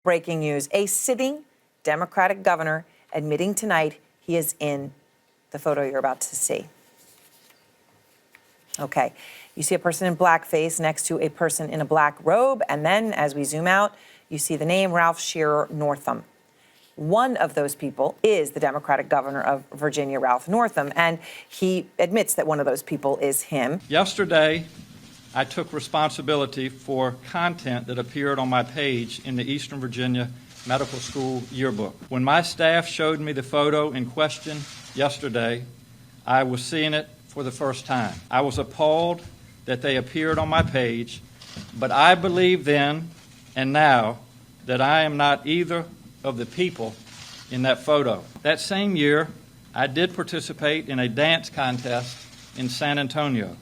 Breaking news, a sitting Democratic governor admitting tonight he is in the photo you're about to see. Okay, you see a person in blackface next to a person in a black robe, and then as we zoom out, you see the name Ralph Shearer Northam. One of those people is the Democratic governor of Virginia, Ralph Northam, and he admits that one of those people is him. Yesterday, I took responsibility for content that appeared on my page in the Eastern Virginia Medical School yearbook. When my staff showed me the photo in question yesterday, I was seeing it for the first time. I was appalled that they appeared on my page, but I believe then and now that I am not either of the people in that photo. That same year, I did participate in a dance contest in San Antonio,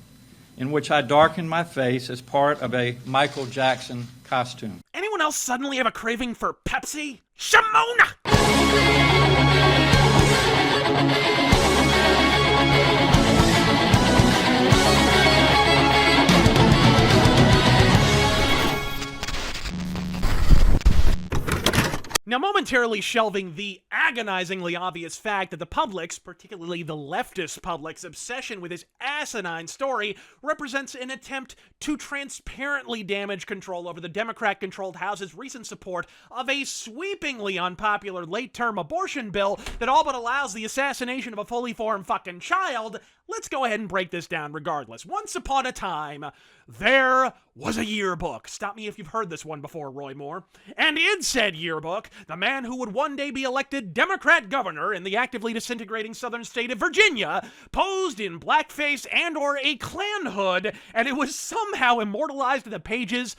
in which I darkened my face as part of a Michael Jackson costume. Anyone else suddenly have a craving for Pepsi? Shimona! Now, momentarily shelving the agonizingly obvious fact that the public's, particularly the leftist public's, obsession with this asinine story represents an attempt to transparently damage control over the Democrat-controlled House's recent support of a sweepingly unpopular late-term abortion bill that all but allows the assassination of a fully formed fucking child, let's go ahead and break this down regardless. Once upon a time, there was a yearbook. Stop me if you've heard this one before, Roy Moore. And in said yearbook, the man who would one day be elected Democrat governor in the actively disintegrating southern state of Virginia posed in blackface and or a Klan hood, and it was somehow immortalized in the pages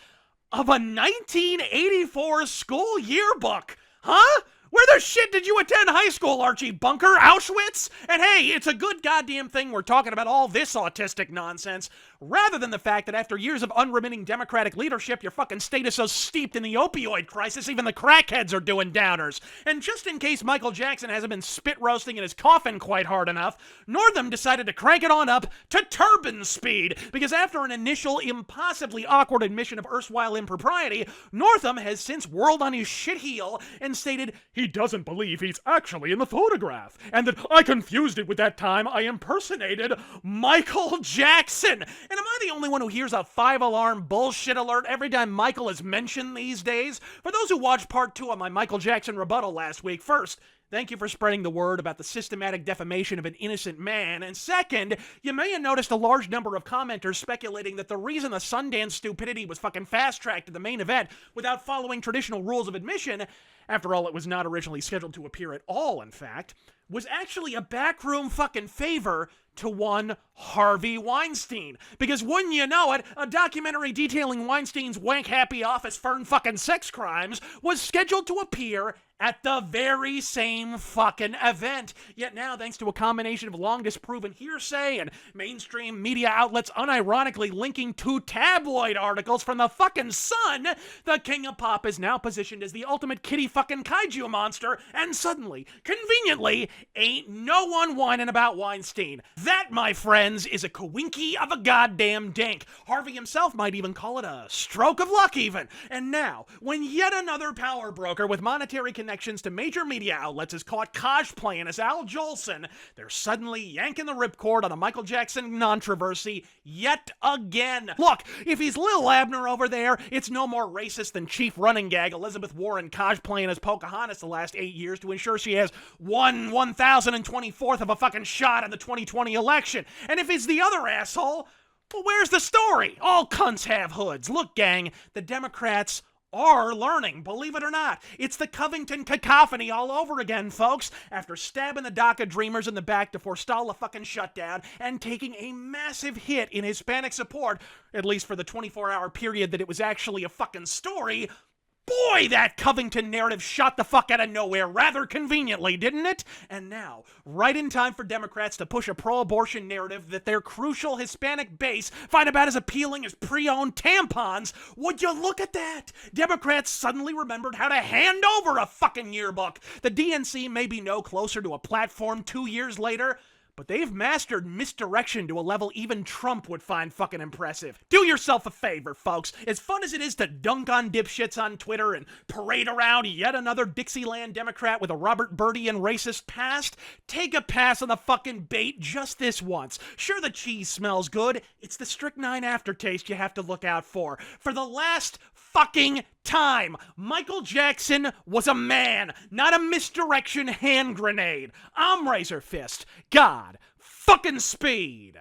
of a 1984 school yearbook. Huh? Where the shit did you attend high school, Archie Bunker? Auschwitz? And hey, it's a good goddamn thing we're talking about all this autistic nonsense, rather than the fact that after years of unremitting Democratic leadership, your fucking state is so steeped in the opioid crisis, even the crackheads are doing downers. And just in case Michael Jackson hasn't been spit roasting in his coffin quite hard enough, Northam decided to crank it on up to turban speed, because after an initial impossibly awkward admission of erstwhile impropriety, Northam has since whirled on his shit heel and stated he doesn't believe he's actually in the photograph, and that I confused it with that time I impersonated Michael Jackson. And am I the only one who hears a 5-alarm bullshit alert every time Michael is mentioned these days? For those who watched part 2 of my Michael Jackson rebuttal last week, first, thank you for spreading the word about the systematic defamation of an innocent man. And second, you may have noticed a large number of commenters speculating that the reason the Sundance stupidity was fucking fast-tracked to the main event without following traditional rules of admission, after all, it was not originally scheduled to appear at all, in fact, was actually a backroom fucking favor to one Harvey Weinstein. Because wouldn't you know it, a documentary detailing Weinstein's wank-happy office fern fucking sex crimes was scheduled to appear at the very same fucking event. Yet now, thanks to a combination of long disproven hearsay and mainstream media outlets unironically linking 2 tabloid articles from the fucking Sun, the King of Pop is now positioned as the ultimate kitty fucking kaiju monster, and suddenly, conveniently, ain't no one whining about Weinstein. That, my friends, is a coinky of a goddamn dink. Harvey himself might even call it a stroke of luck even. And now, when yet another power broker with monetary connections to major media outlets is caught cosplaying as Al Jolson, they're suddenly yanking the ripcord on the Michael Jackson controversy yet again. Look, if he's Lil Abner over there, it's no more racist than chief running gag Elizabeth Warren cosplaying as Pocahontas the last 8 years to ensure she has 1/1024th of a fucking shot in the 2020 election. And if it's the other asshole, well, where's the story? All cunts have hoods. Look, gang, the Democrats are learning, believe it or not. It's the Covington cacophony all over again, folks. After stabbing the DACA dreamers in the back to forestall a fucking shutdown and taking a massive hit in Hispanic support, at least for the 24-hour period that it was actually a fucking story, boy, that Covington narrative shot the fuck out of nowhere rather conveniently, didn't it? And now, right in time for Democrats to push a pro-abortion narrative that their crucial Hispanic base find about as appealing as pre-owned tampons, would you look at that? Democrats suddenly remembered how to hand over a fucking yearbook. The DNC may be no closer to a platform 2 years later, but they've mastered misdirection to a level even Trump would find fucking impressive. Do yourself a favor, folks. As fun as it is to dunk on dipshits on Twitter and parade around yet another Dixieland Democrat with a Robert Birdian racist past, take a pass on the fucking bait just this once. Sure, the cheese smells good. It's the strychnine aftertaste you have to look out for. For the last fucking time, Michael Jackson was a man, not a misdirection hand grenade. I'm Razor Fist. God fucking speed.